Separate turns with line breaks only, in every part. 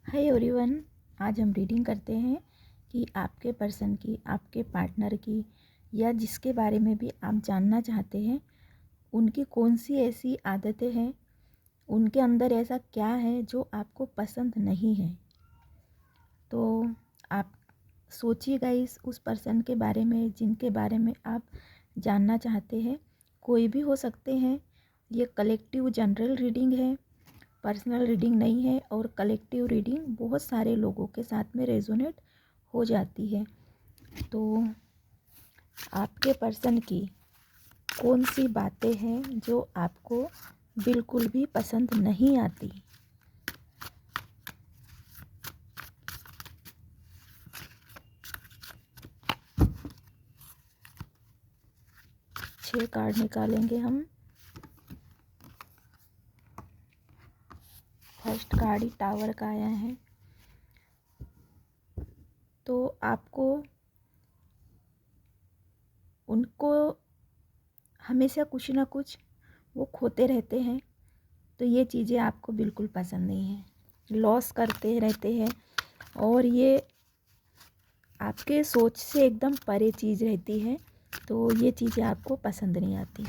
Hi everyone. आज हम reading करते हैं कि आपके पर्सन की, आपके पार्टनर की या जिसके बारे में भी आप जानना चाहते हैं, उनकी कौन सी ऐसी आदतें हैं, उनके अंदर ऐसा क्या है जो आपको पसंद नहीं है। तो आप सोचिए गाइस उस पर्सन के बारे में जिनके बारे में आप जानना चाहते हैं। कोई भी हो सकते हैं। ये कलेक्टिव जनरल रीडिंग है, पर्सनल रीडिंग नहीं है। और कलेक्टिव रीडिंग बहुत सारे लोगों के साथ में रेजोनेट हो जाती है। तो आपके पर्सन की कौन सी बातें हैं जो आपको बिल्कुल भी पसंद नहीं आती। छह कार्ड निकालेंगे हम। फर्स्ट कार्ड ही टावर का आया है। तो आपको उनको हमेशा कुछ ना कुछ वो खोते रहते हैं। तो ये चीज़ें आपको बिल्कुल पसंद नहीं है। लॉस करते रहते हैं और ये आपके सोच से एकदम परे चीज़ रहती है। तो ये चीज़ें आपको पसंद नहीं आती।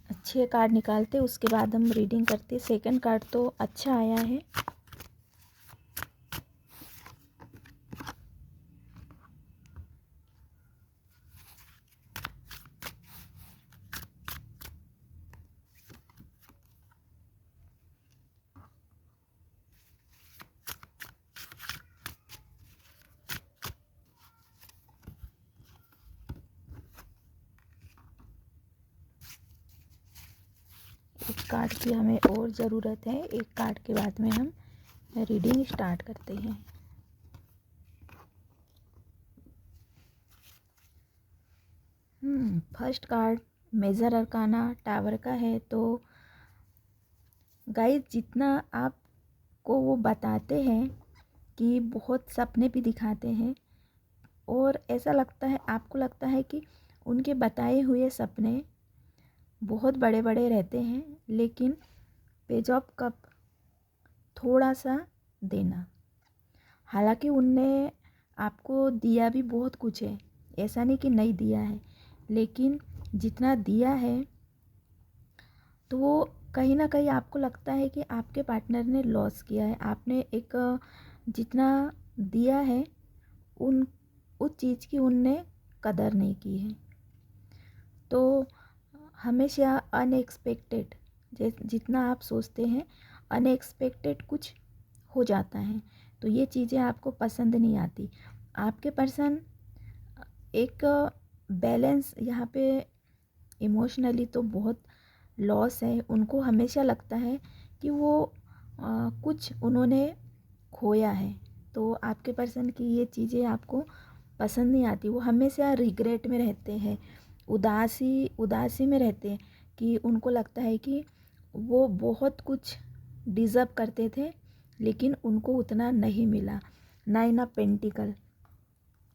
अच्छे कार्ड निकालते उसके बाद हम रीडिंग करते। सेकंड कार्ड तो अच्छा आया है। एक कार्ड की हमें और ज़रूरत है। एक कार्ड के बाद में हम रीडिंग स्टार्ट करते हैं। First card major arcana tower का है। तो गाइस जितना आपको वो बताते हैं कि बहुत सपने भी दिखाते हैं और ऐसा लगता है, आपको लगता है कि उनके बताए हुए सपने बहुत बड़े बड़े रहते हैं, लेकिन पेज ऑफ कप थोड़ा सा देना। हालांकि उनने आपको दिया भी बहुत कुछ है, ऐसा नहीं कि नहीं दिया है, लेकिन जितना दिया है तो वो कहीं ना कहीं आपको लगता है कि आपके पार्टनर ने लॉस किया है। आपने एक जितना दिया है उन उस चीज़ की उनने कदर नहीं की है। तो हमेशा अनएक्सपेक्टेड, जितना आप सोचते हैं अनएक्सपेक्टेड कुछ हो जाता है। तो ये चीज़ें आपको पसंद नहीं आती। आपके पर्सन एक बैलेंस यहाँ पे इमोशनली तो बहुत लॉस है। उनको हमेशा लगता है कि वो कुछ उन्होंने खोया है। तो आपके पर्सन की ये चीज़ें आपको पसंद नहीं आती। वो हमेशा रिग्रेट में रहते हैं, उदासी में रहते हैं कि उनको लगता है कि वो बहुत कुछ डिज़र्व करते थे लेकिन उनको उतना नहीं मिला। नाइन ऑफ पेंटिकल,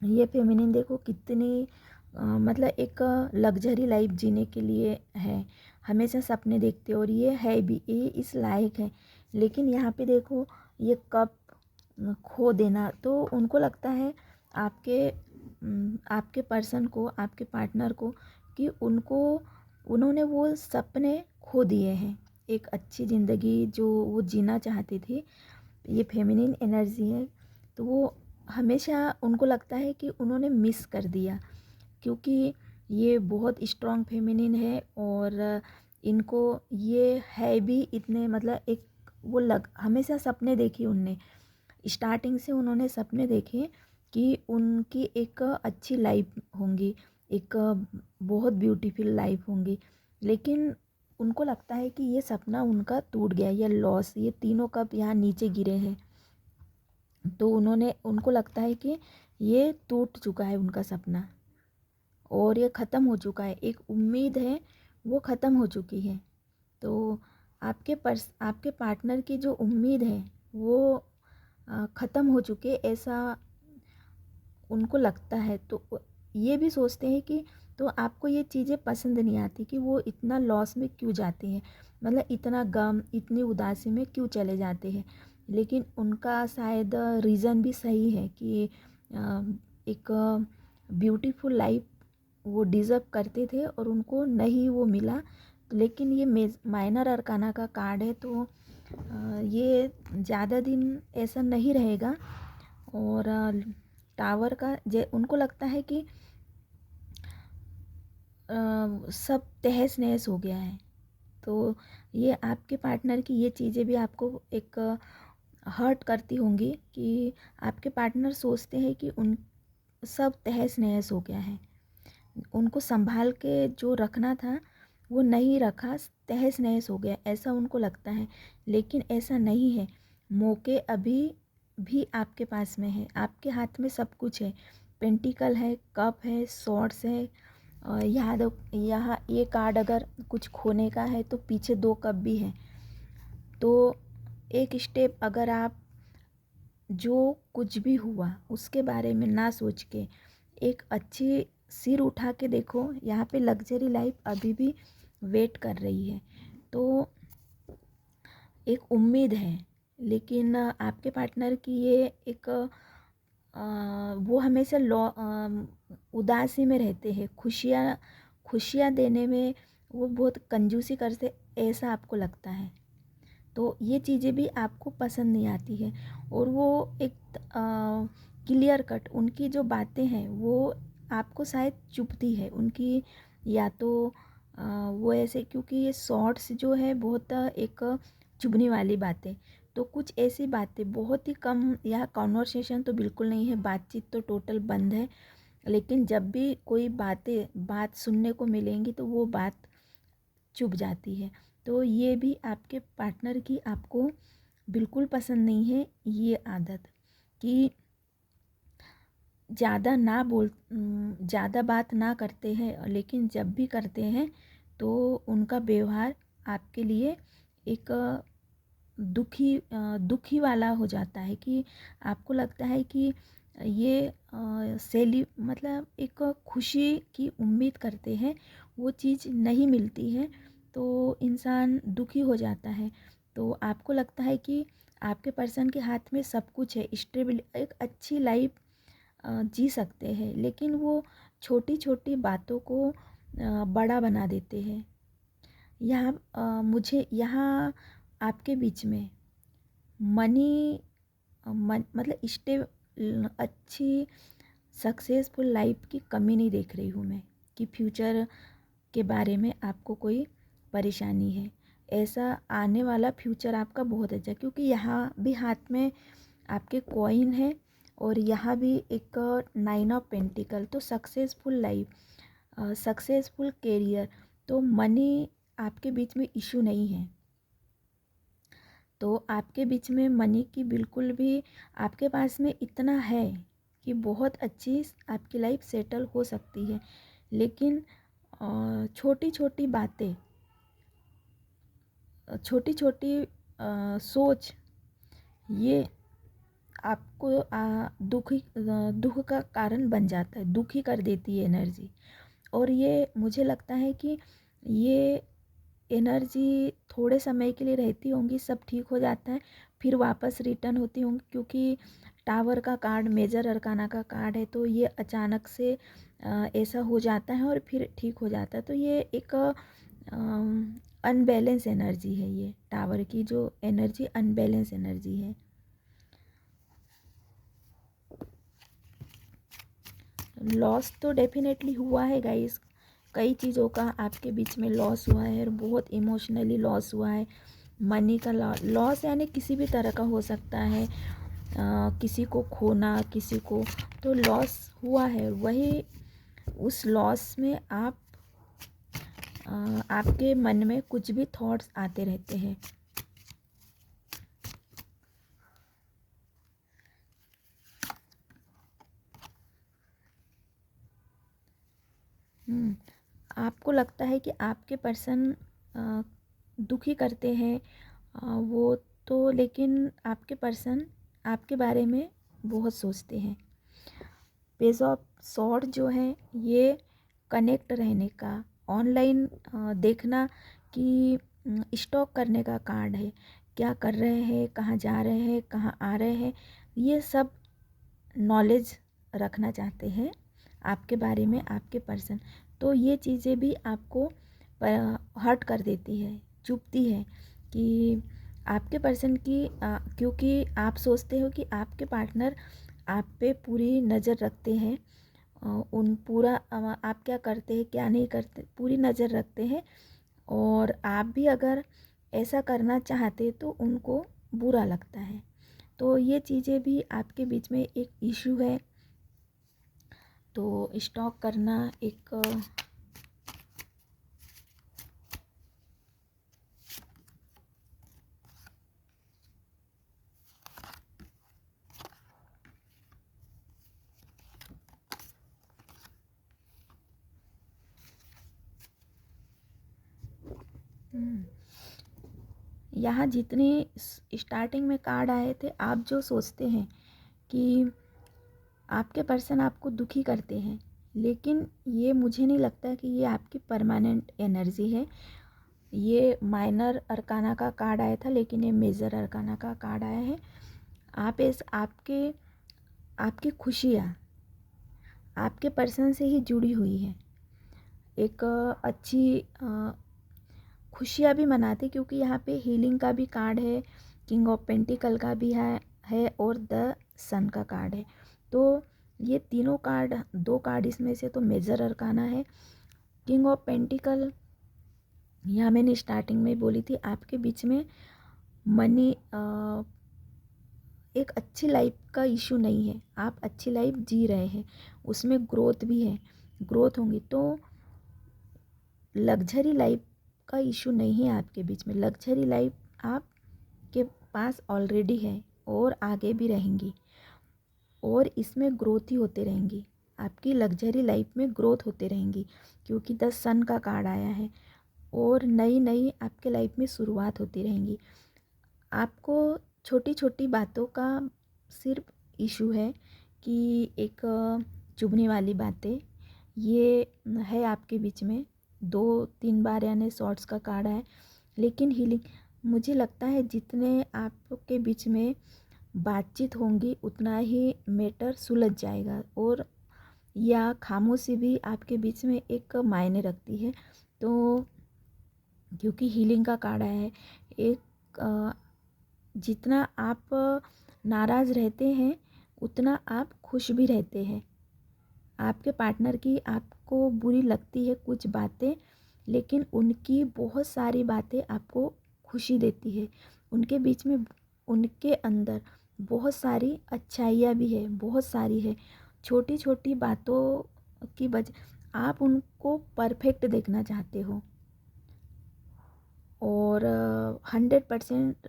ये फेमिनिन देखो कितनी मतलब एक लग्जरी लाइफ जीने के लिए है, हमेशा सपने देखते और ये है भी, ये इस लायक है। लेकिन यहाँ पे देखो ये कप खो देना, तो उनको लगता है आपके पर्सन को, आपके पार्टनर को, कि उन्होंने वो सपने खो दिए हैं। एक अच्छी ज़िंदगी जो वो जीना चाहती थी, ये फेमिनिन एनर्जी है। तो वो हमेशा उनको लगता है कि उन्होंने मिस कर दिया, क्योंकि ये बहुत स्ट्रॉन्ग फेमिनिन है और इनको ये है भी इतने, मतलब एक वो हमेशा सपने देखे उनने, स्टार्टिंग से उन्होंने सपने देखे कि उनकी एक अच्छी लाइफ होंगी, एक बहुत ब्यूटीफुल लाइफ होंगी। लेकिन उनको लगता है कि ये सपना उनका टूट गया, ये लॉस, ये तीनों कप यहाँ नीचे गिरे हैं। तो उनको लगता है कि ये टूट चुका है उनका सपना और ये ख़त्म हो चुका है। एक उम्मीद है वो ख़त्म हो चुकी है। तो आपके पार्टनर की जो उम्मीद है वो ख़त्म हो चुके, ऐसा उनको लगता है। तो ये भी सोचते हैं कि तो आपको ये चीज़ें पसंद नहीं आती कि वो इतना लॉस में क्यों जाते हैं, मतलब इतना गम, इतनी उदासी में क्यों चले जाते हैं। लेकिन उनका शायद रीज़न भी सही है कि एक ब्यूटीफुल लाइफ वो डिज़र्व करते थे और उनको नहीं वो मिला। लेकिन ये माइनर अरकाना का कार्ड है, तो ये ज़्यादा दिन ऐसा नहीं रहेगा। और टावर का उनको लगता है कि सब तहस नहस हो गया है। तो ये आपके पार्टनर की ये चीज़ें भी आपको एक हर्ट करती होंगी कि आपके पार्टनर सोचते हैं कि उन सब तहस नहस हो गया है, उनको संभाल के जो रखना था वो नहीं रखा, तहस नहस हो गया, ऐसा उनको लगता है। लेकिन ऐसा नहीं है, मौके अभी भी आपके पास में है, आपके हाथ में सब कुछ है। पेंटिकल है, कप है, सॉर्ड्स है। यहाँ ये कार्ड अगर कुछ खोने का है तो पीछे 2 कप भी है। तो एक स्टेप अगर आप जो कुछ भी हुआ उसके बारे में ना सोच के एक अच्छी सिर उठा के देखो, यहाँ पे लग्जरी लाइफ अभी भी वेट कर रही है। तो एक उम्मीद है। लेकिन आपके पार्टनर की ये एक वो हमेशा उदासी में रहते हैं, खुशियाँ देने में वो बहुत कंजूसी करते, ऐसा आपको लगता है। तो ये चीज़ें भी आपको पसंद नहीं आती है। और वो एक क्लियर कट उनकी जो बातें हैं वो आपको शायद चुभती है उनकी, या तो वो ऐसे, क्योंकि ये शॉर्ट्स जो है बहुत एक चुभने वाली बातें। तो कुछ ऐसी बातें बहुत ही कम, या कॉन्वर्सेशन तो बिल्कुल नहीं है, बातचीत तो टोटल बंद है। लेकिन जब भी कोई बात सुनने को मिलेंगी तो वो बात चुभ जाती है। तो ये भी आपके पार्टनर की आपको बिल्कुल पसंद नहीं है ये आदत, कि ज़्यादा बात ना करते हैं, लेकिन जब भी करते हैं तो उनका व्यवहार आपके लिए एक दुखी वाला हो जाता है, कि आपको लगता है कि ये मतलब एक खुशी की उम्मीद करते हैं, वो चीज़ नहीं मिलती है तो इंसान दुखी हो जाता है। तो आपको लगता है कि आपके पर्सन के हाथ में सब कुछ है, स्टेबल एक अच्छी लाइफ जी सकते हैं, लेकिन वो छोटी छोटी बातों को बड़ा बना देते हैं। मुझे यहाँ आपके बीच में मनी मतलब अच्छी सक्सेसफुल लाइफ की कमी नहीं देख रही हूँ मैं, कि फ्यूचर के बारे में आपको कोई परेशानी है। ऐसा आने वाला फ्यूचर आपका बहुत अच्छा, क्योंकि यहाँ भी हाथ में आपके कॉइन है और यहाँ भी एक 9 ऑफ पेंटिकल। तो सक्सेसफुल लाइफ, सक्सेसफुल कैरियर, तो मनी आपके बीच में इशू नहीं है। तो आपके बीच में मनी की बिल्कुल भी, आपके पास में इतना है कि बहुत अच्छी आपकी लाइफ सेटल हो सकती है। लेकिन छोटी छोटी बातें, छोटी छोटी सोच, ये आपको दुख का कारण बन जाता है, दुखी कर देती है एनर्जी। और ये मुझे लगता है कि ये एनर्जी थोड़े समय के लिए रहती होंगी, सब ठीक हो जाता है, फिर वापस रिटर्न होती होंगी, क्योंकि टावर का कार्ड मेजर अरकाना का कार्ड है। तो ये अचानक से ऐसा हो जाता है और फिर ठीक हो जाता है। तो ये एक अनबैलेंस एनर्जी है, ये टावर की जो एनर्जी अनबैलेंस एनर्जी है। लॉस तो डेफिनेटली हुआ है गाइस, कई चीज़ों का आपके बीच में लॉस हुआ है और बहुत इमोशनली लॉस हुआ है। मनी का लॉस यानी किसी भी तरह का हो सकता है, किसी को खोना, किसी को, तो लॉस हुआ है। वही उस लॉस में आपके मन में कुछ भी थॉट्स आते रहते हैं। आपको लगता है कि आपके पर्सन दुखी करते हैं, वो तो, लेकिन आपके पर्सन आपके बारे में बहुत सोचते हैं। पेज ऑफ सॉर्ड जो है ये कनेक्ट रहने का, ऑनलाइन देखना कि स्टॉक करने का कार्ड है, क्या कर रहे हैं, कहाँ जा रहे हैं, कहाँ आ रहे हैं, ये सब नॉलेज रखना चाहते हैं आपके बारे में, आपके पर्सन। तो ये चीज़ें भी आपको हर्ट कर देती है, चुभती है कि आपके पर्सन की क्योंकि आप सोचते हो कि आपके पार्टनर आप पे पूरी नज़र रखते हैं, उन पूरा आप क्या करते हैं क्या नहीं करते पूरी नज़र रखते हैं, और आप भी अगर ऐसा करना चाहते तो उनको बुरा लगता है। तो ये चीज़ें भी आपके बीच में एक इशू है। तो स्टॉक करना एक यहाँ जितने स्टार्टिंग में कार्ड आए थे, आप जो सोचते हैं कि आपके पर्सन आपको दुखी करते हैं, लेकिन ये मुझे नहीं लगता कि ये आपकी परमानेंट एनर्जी है। ये माइनर अरकाना का कार्ड आया था, लेकिन ये मेजर अरकाना का कार्ड आया है। आप इस आपकी खुशियाँ आपके पर्सन से ही जुड़ी हुई है। एक अच्छी खुशियाँ भी मनाते, क्योंकि यहाँ पे हीलिंग का भी कार्ड है, किंग ऑफ पेंटिकल का भी है और द सन का कार्ड है। तो ये तीनों कार्ड, दो कार्ड इसमें से तो मेजर अरकाना है। किंग ऑफ पेंटिकल, यहाँ मैंने स्टार्टिंग में बोली थी, आपके बीच में मनी एक अच्छी लाइफ का इशू नहीं है, आप अच्छी लाइफ जी रहे हैं, उसमें ग्रोथ भी है, ग्रोथ होंगी। तो लग्जरी लाइफ का इशू नहीं है आपके बीच में, लग्जरी लाइफ आपके पास ऑलरेडी है और आगे भी रहेंगी, और इसमें ग्रोथ ही होते रहेंगी, आपकी लग्जरी लाइफ में ग्रोथ होते रहेंगी, क्योंकि द सन का कार्ड आया है, और नई नई आपके लाइफ में शुरुआत होती रहेंगी। आपको छोटी छोटी बातों का सिर्फ इशू है कि एक चुभने वाली बातें ये है आपके बीच में, 2-3 बार यानी शॉर्ट्स का कार्ड है। लेकिन हीलिंग, मुझे लगता है जितने आपके बीच में बातचीत होंगी उतना ही मैटर सुलझ जाएगा, और या खामोशी भी आपके बीच में एक मायने रखती है। तो क्योंकि हीलिंग का कार्ड आया है, एक जितना आप नाराज़ रहते हैं उतना आप खुश भी रहते हैं। आपके पार्टनर की आपको बुरी लगती है कुछ बातें, लेकिन उनकी बहुत सारी बातें आपको खुशी देती है। उनके बीच में, उनके अंदर बहुत सारी अच्छाइयाँ भी है, बहुत सारी है। छोटी छोटी बातों की वजह आप उनको परफेक्ट देखना चाहते हो, और 100%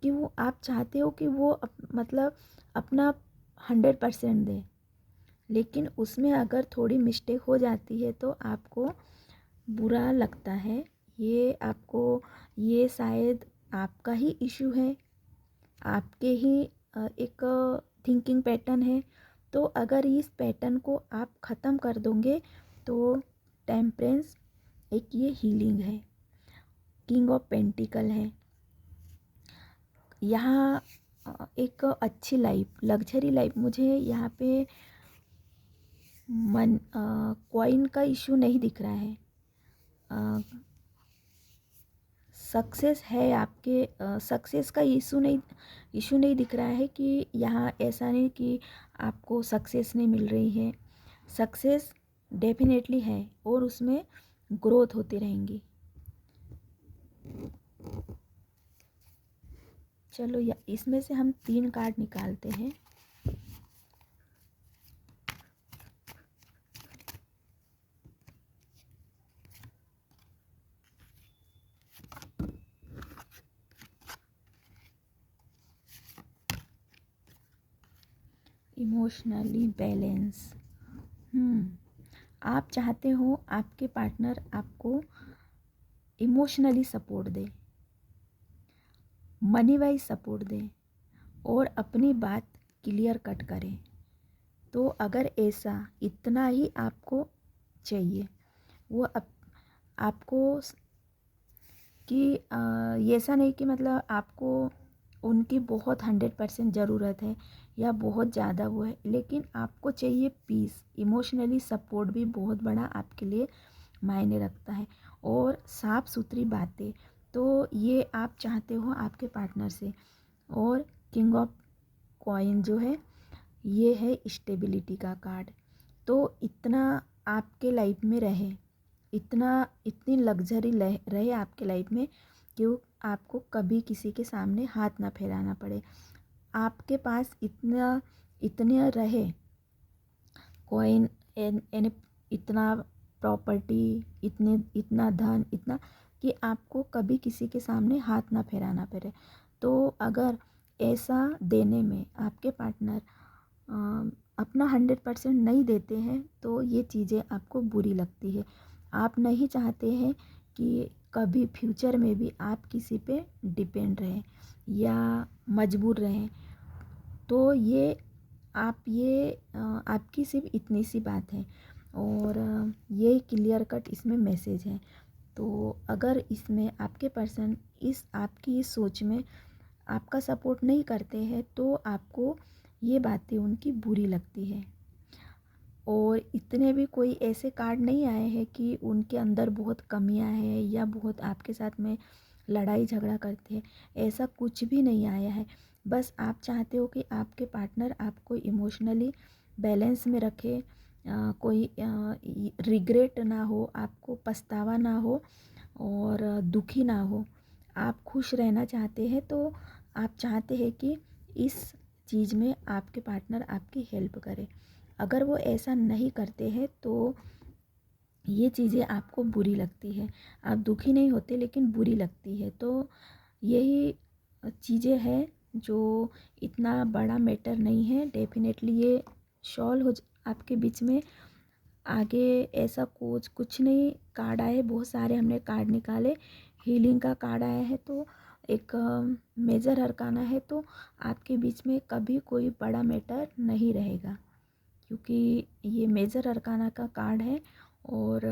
कि वो आप चाहते हो कि वो मतलब अपना 100% दे, लेकिन उसमें अगर थोड़ी मिस्टेक हो जाती है तो आपको बुरा लगता है। ये आपको, ये शायद आपका ही इशू है, आपके ही एक थिंकिंग पैटर्न है। तो अगर इस पैटर्न को आप ख़त्म कर दोगे तो टेम्परेंस, एक ये हीलिंग है, किंग ऑफ पेंटिकल है। यहाँ एक अच्छी लाइफ, लग्जरी लाइफ, मुझे यहाँ पे कॉइन का इशू नहीं दिख रहा है। सक्सेस है आपके, सक्सेस का इशू नहीं दिख रहा है कि यहाँ ऐसा नहीं कि आपको सक्सेस नहीं मिल रही है। सक्सेस डेफिनेटली है, और उसमें ग्रोथ होती रहेंगी। चलो इसमें से हम 3 कार्ड निकालते हैं। इमोशनली बैलेंस, आप चाहते हो आपके पार्टनर आपको इमोशनली सपोर्ट दे, मनी वाइज सपोर्ट दे, और अपनी बात क्लियर कट करें। तो अगर ऐसा इतना ही आपको चाहिए। वो आपको कि ऐसा नहीं कि मतलब आपको उनकी बहुत 100% ज़रूरत है या बहुत ज़्यादा वो है, लेकिन आपको चाहिए पीस। इमोशनली सपोर्ट भी बहुत बड़ा आपके लिए मायने रखता है। और साफ़ सुथरी बातें, तो ये आप चाहते हो आपके पार्टनर से। और किंग ऑफ कॉइन जो है, ये है स्टेबिलिटी का कार्ड। तो इतना आपके लाइफ में रहे, इतनी लग्जरी रहे आपके लाइफ में कि आपको कभी किसी के सामने हाथ ना फैलाना पड़े। आपके पास इतने रहे कॉइन एन इतना प्रॉपर्टी, इतना धन, इतना कि आपको कभी किसी के सामने हाथ ना फैलाना पड़े। तो अगर ऐसा देने में आपके पार्टनर अपना 100% नहीं देते हैं तो ये चीज़ें आपको बुरी लगती है। आप नहीं चाहते हैं कि कभी फ्यूचर में भी आप किसी पे डिपेंड रहें या मजबूर रहें। तो ये आपकी सिर्फ इतनी सी बात है। और ये क्लियर कट इसमें मैसेज है। तो अगर इसमें आपके पर्सन आपकी इस सोच में आपका सपोर्ट नहीं करते हैं तो आपको ये बातें उनकी बुरी लगती है। और इतने भी कोई ऐसे कार्ड नहीं आए हैं कि उनके अंदर बहुत कमियां हैं या बहुत आपके साथ में लड़ाई झगड़ा करते हैं। ऐसा कुछ भी नहीं आया है। बस आप चाहते हो कि आपके पार्टनर आपको इमोशनली बैलेंस में रखे, कोई रिग्रेट ना हो, आपको पछतावा ना हो और दुखी ना हो। आप खुश रहना चाहते हैं तो आप चाहते हैं कि इस चीज़ में आपके पार्टनर आपकी हेल्प करे। अगर वो ऐसा नहीं करते हैं तो ये चीज़ें आपको बुरी लगती है। आप दुखी नहीं होते लेकिन बुरी लगती है। तो यही चीज़ें हैं जो इतना बड़ा मैटर नहीं है। डेफिनेटली ये सॉल्व आपके बीच में। आगे ऐसा कुछ नहीं। कार्ड आए बहुत सारे, हमने कार्ड निकाले। हीलिंग का कार्ड आया है तो एक मेजर अरकाना है, तो आपके बीच में कभी कोई बड़ा मैटर नहीं रहेगा क्योंकि ये मेजर अरकाना का कार्ड है। और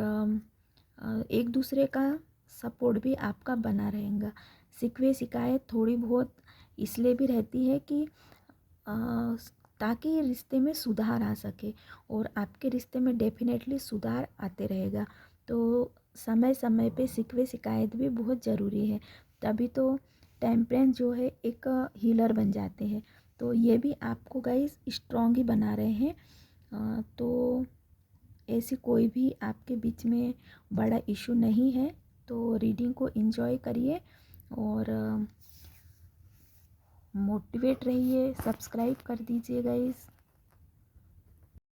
एक दूसरे का सपोर्ट भी आपका बना रहेगा। शिकवे शिकायत थोड़ी बहुत इसलिए भी रहती है कि ताकि रिश्ते में सुधार आ सके, और आपके रिश्ते में डेफिनेटली सुधार आते रहेगा। तो समय समय पे शिकवे शिकायत भी बहुत ज़रूरी है, तभी तो टेम्परेंस जो है एक हीलर बन जाते हैं। तो ये भी आपको गाइस स्ट्रॉन्ग ही बना रहे हैं। तो ऐसी कोई भी आपके बीच में बड़ा इशू नहीं है। तो रीडिंग को एंजॉय करिए और मोटिवेट रहिए। सब्सक्राइब कर दीजिए गाइस।